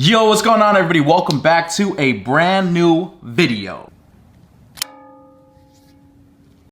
Yo, what's going on, everybody? Welcome back to a brand new video.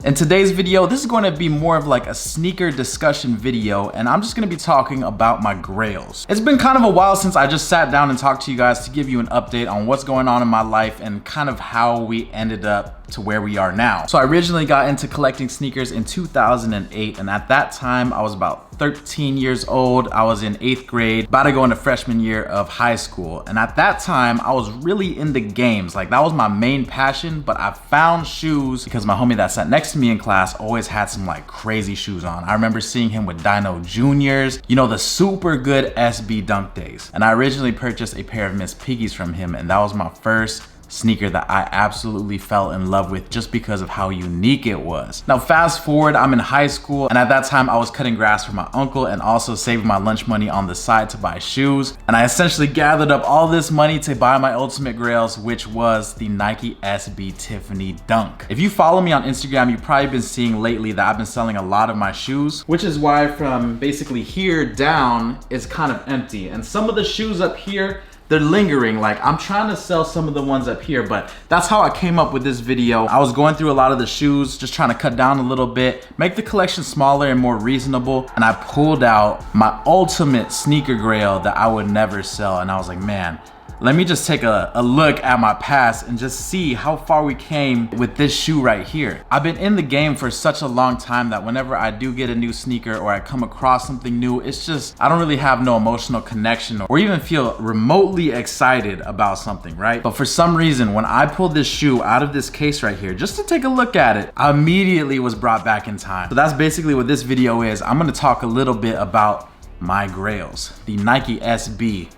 In today's video, this is going to be more of like a sneaker discussion video, and I'm just going to be talking about my grails. It's been kind of a while since I just sat down and talked to you guys to give you an update on what's going on in my life and kind of how we ended up to where we are now. So I originally got into collecting sneakers in 2008, and at that time I was about 13 years old. I was in 8th grade, about to go into freshman year of high school. And at that time, I was really into games. Like, that was my main passion, but I found shoes because my homie that sat next to me in class always had some like crazy shoes on. I remember seeing him with Dino Juniors, you know, the super good SB Dunk days. And I originally purchased a pair of Miss Piggies from him, and that was my first sneaker that I absolutely fell in love with just because of how unique it was. Now fast forward, I'm in high school, and at that time I was cutting grass for my uncle and also saving my lunch money on the side to buy shoes. And I essentially gathered up all this money to buy my ultimate grails, which was the Nike SB Tiffany Dunk. If you follow me on Instagram, you've probably been seeing lately that I've been selling a lot of my shoes, which is why from basically here down it's kind of empty. And some of the shoes up here, they're lingering. Like, I'm trying to sell some of the ones up here, but that's how I came up with this video. I was going through a lot of the shoes, just trying to cut down a little bit, make the collection smaller and more reasonable. And I pulled out my ultimate sneaker grail that I would never sell. And I was like, man, let me just take a look at my past and just see how far we came with this shoe right here. I've been in the game for such a long time that whenever I do get a new sneaker or I come across something new, it's just, I don't really have no emotional connection or even feel remotely excited about something, right? But for some reason, when I pulled this shoe out of this case right here, just to take a look at it, I immediately was brought back in time. So that's basically what this video is. I'm gonna talk a little bit about my grails, the Nike SB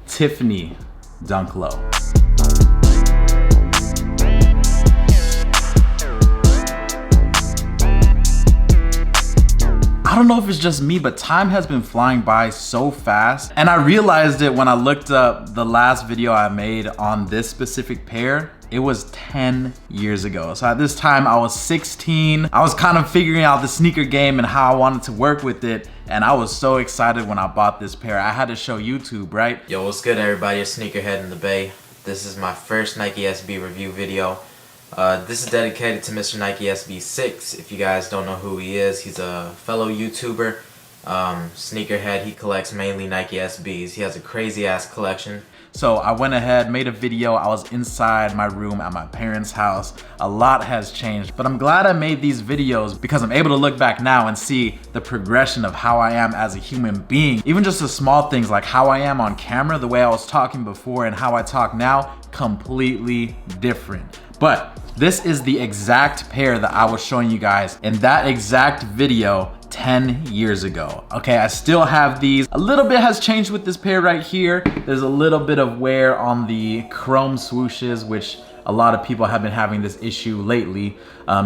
Tiffany Dunk Low. I don't know if it's just me, but time has been flying by so fast. And I realized it when I looked up the last video I made on this specific pair. It was 10 years ago. So at this time I was 16. I was kind of figuring out the sneaker game and how I wanted to work with it. And I was so excited when I bought this pair. I had to show YouTube, right? Yo, what's good, everybody? It's SneakerHeadInTheBay. This is my first Nike SB review video. This is dedicated to Mr. Nike SB6. If you guys don't know who he is, he's a fellow YouTuber, sneakerhead. He collects mainly Nike SBs. He has a crazy ass collection. So I went ahead, made a video. I was inside my room at my parents' house. A lot has changed, but I'm glad I made these videos because I'm able to look back now and see the progression of how I am as a human being. Even just the small things like how I am on camera, the way I was talking before and how I talk now, completely different. But this is the exact pair that I was showing you guys in that exact video 10 years ago. Okay, I still have these. A little bit has changed with this pair right here. There's a little bit of wear on the chrome swooshes, which a lot of people have been having this issue lately.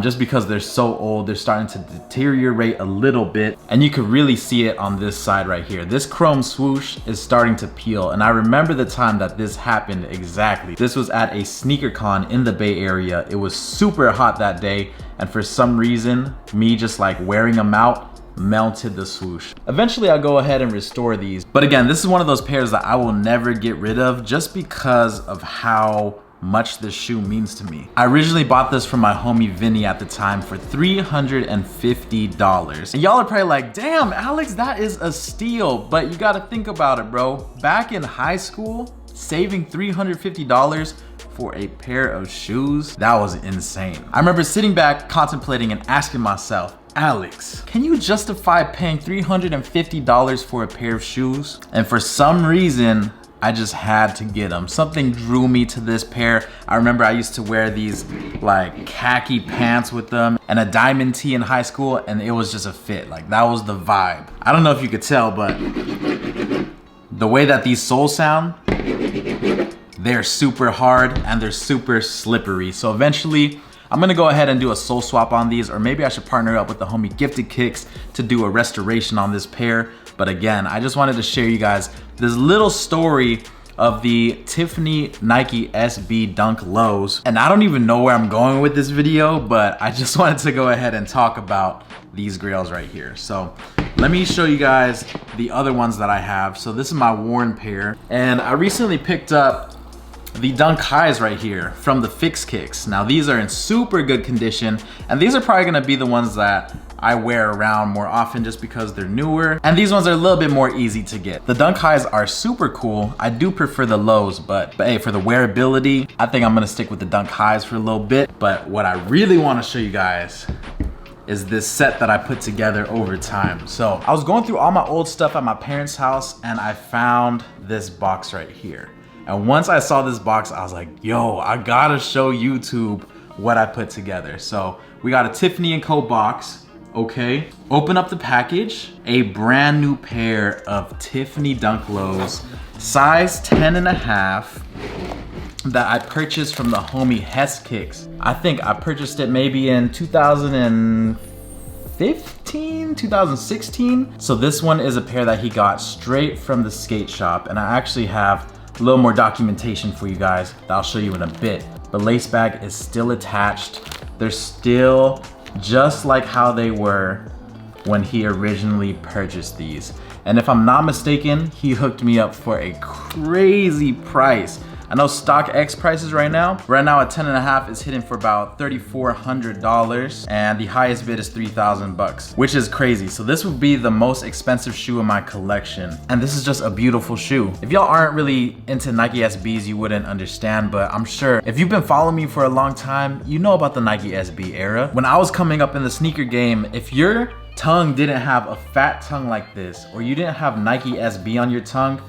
Just because they're so old, they're starting to deteriorate a little bit. And you can really see it on this side right here. This chrome swoosh is starting to peel. And I remember the time that this happened exactly. This was at a sneaker con in the Bay Area. It was super hot that day. And for some reason, me just like wearing them out, melted the swoosh. Eventually I'll go ahead and restore these. But again, this is one of those pairs that I will never get rid of just because of how much this shoe means to me. I originally bought this from my homie Vinny at the time for $350. And y'all are probably like, damn, Alex, that is a steal. But you gotta think about it, bro. Back in high school, saving $350 for a pair of shoes, that was insane. I remember sitting back, contemplating and asking myself, Alex, can you justify paying $350 for a pair of shoes? And for some reason, I just had to get them. Something drew me to this pair. I remember I used to wear these like khaki pants with them and a diamond tee in high school, and it was just a fit. Like, that was the vibe. I don't know if you could tell, but the way that these soles sound, they're super hard and they're super slippery. So eventually, I'm gonna go ahead and do a sole swap on these, or maybe I should partner up with the homie Gifted Kicks to do a restoration on this pair. But again, I just wanted to share you guys this little story of the Tiffany Nike SB Dunk Lows. And I don't even know where I'm going with this video, but I just wanted to go ahead and talk about these grails right here. So Let me show you guys the other ones that I have. So this is my worn pair, and I recently picked up the Dunk Highs right here from the Fix Kicks. Now these are in super good condition, and these are probably gonna be the ones that I wear around more often just because they're newer, and these ones are a little bit more easy to get. The Dunk Highs are super cool. I do prefer the lows, but hey, for the wearability, I think I'm gonna stick with the Dunk Highs for a little bit. But what I really wanna show you guys is this set that I put together over time. So I was going through all my old stuff at my parents' house, and I found this box right here. And once I saw this box, I was like, yo, I gotta show YouTube what I put together. So we got a Tiffany & Co. box, okay? Open up the package, a brand new pair of Tiffany Dunk Lows, size 10.5, that I purchased from the homie Hess Kicks. I think I purchased it maybe in 2015, 2016. So this one is a pair that he got straight from the skate shop, and I actually have a little more documentation for you guys that I'll show you in a bit. The lace bag is still attached. They're still just like how they were when he originally purchased these. And if I'm not mistaken, he hooked me up for a crazy price. I know StockX prices right now a 10.5 is hitting for about $3,400, and the highest bid is 3,000 bucks, which is crazy. So this would be the most expensive shoe in my collection, and this is just a beautiful shoe. If y'all aren't really into Nike SBs, you wouldn't understand, but I'm sure if you've been following me for a long time, you know about the Nike SB era. When I was coming up in the sneaker game, if your tongue didn't have a fat tongue like this, or you didn't have Nike SB on your tongue,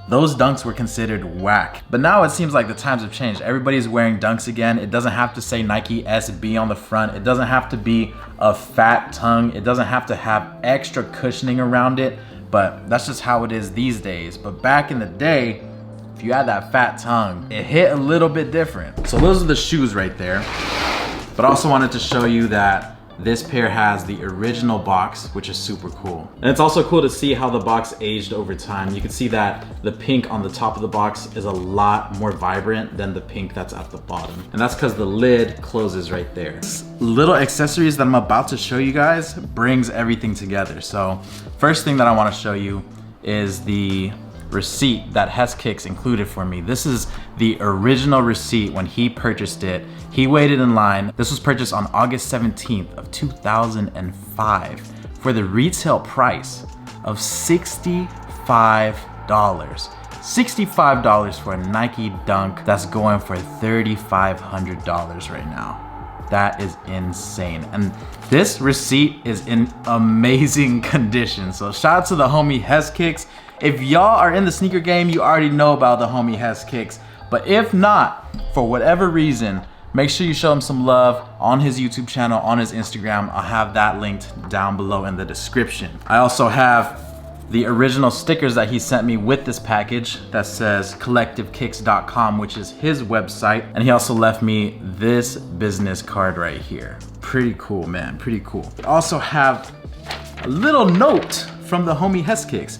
those dunks were considered whack. But now it seems like the times have changed. Everybody's wearing dunks again. It doesn't have to say Nike SB on the front. It doesn't have to be a fat tongue. It doesn't have to have extra cushioning around it, but that's just how it is these days. But back in the day, if you had that fat tongue, it hit a little bit different. So those are the shoes right there. But I also wanted to show you that this pair has the original box, which is super cool. And it's also cool to see how the box aged over time. You can see that the pink on the top of the box is a lot more vibrant than the pink that's at the bottom. And that's because the lid closes right there. Little accessories that I'm about to show you guys brings everything together. So first thing that I want to show you is the receipt that Hess Kicks included for me. This is the original receipt when he purchased it. He waited in line. This was purchased on August 17th of 2005 for the retail price of $65. $65 for a Nike Dunk that's going for $3,500 right now. That is insane. And this receipt is in amazing condition. So shout out to the homie Hess Kicks. If y'all are in the sneaker game, you already know about the homie Hess Kicks. But if not, for whatever reason, make sure you show him some love on his YouTube channel, on his Instagram. I'll have that linked down below in the description. I also have the original stickers that he sent me with this package that says collectivekicks.com, which is his website. And he also left me this business card right here. Pretty cool, man, pretty cool. I also have a little note from the homie Hess Kicks.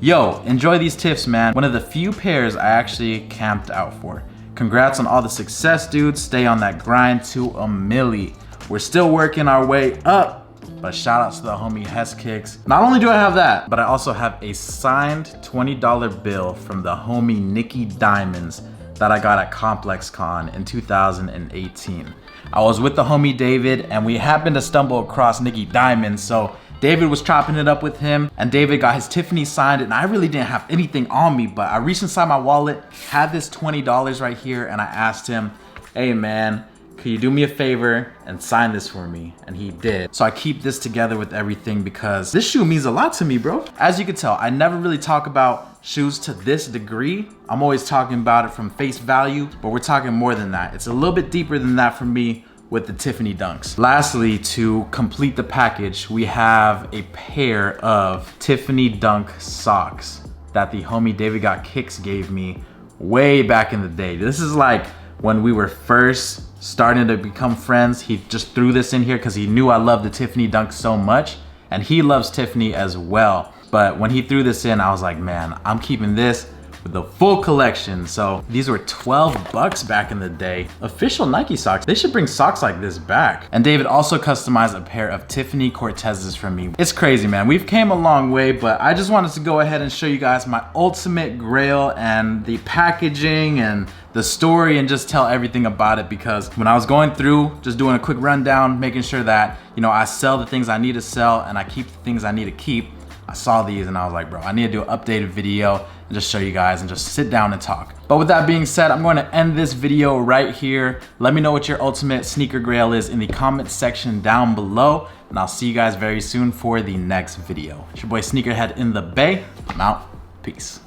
Yo, enjoy these tiffs, man. One of the few pairs I actually camped out for. Congrats on all the success, dude. Stay on that grind to a milli. We're still working our way up, but shout out to the homie Hess Kicks. Not only do I have that, but I also have a signed $20 bill from the homie Nicky Diamonds that I got at ComplexCon in 2018. I was with the homie David, and we happened to stumble across Nicky Diamonds, so David was chopping it up with him, and David got his Tiffany signed, and I really didn't have anything on me, but I reached inside my wallet, had this $20 right here, and I asked him, hey man, could you do me a favor and sign this for me? And he did. So I keep this together with everything because this shoe means a lot to me, bro. As you can tell, I never really talk about shoes to this degree. I'm always talking about it from face value, but we're talking more than that. It's a little bit deeper than that for me with the Tiffany Dunks. Lastly, to complete the package, we have a pair of Tiffany Dunk socks that the homie David Got Kicks gave me way back in the day. This is like when we were first starting to become friends. He just threw this in here because he knew I loved the Tiffany Dunk so much, and he loves Tiffany as well. But when he threw this in, I was like, man, I'm keeping this with the full collection. So these were 12 bucks back in the day. Official Nike socks. They should bring socks like this back. And David also customized a pair of Tiffany Cortezes for me. It's crazy, man. We've came a long way, but I just wanted to go ahead and show you guys my ultimate grail and the packaging and the story and just tell everything about it, because when I was going through, just doing a quick rundown, making sure that, you know, I sell the things I need to sell and I keep the things I need to keep, I saw these and I was like, bro, I need to do an updated video and just show you guys and just sit down and talk. But with that being said, I'm going to end this video right here. Let me know what your ultimate sneaker grail is in the comments section down below, and I'll see you guys very soon for the next video. It's your boy Sneakerhead in the Bay. I'm out. Peace.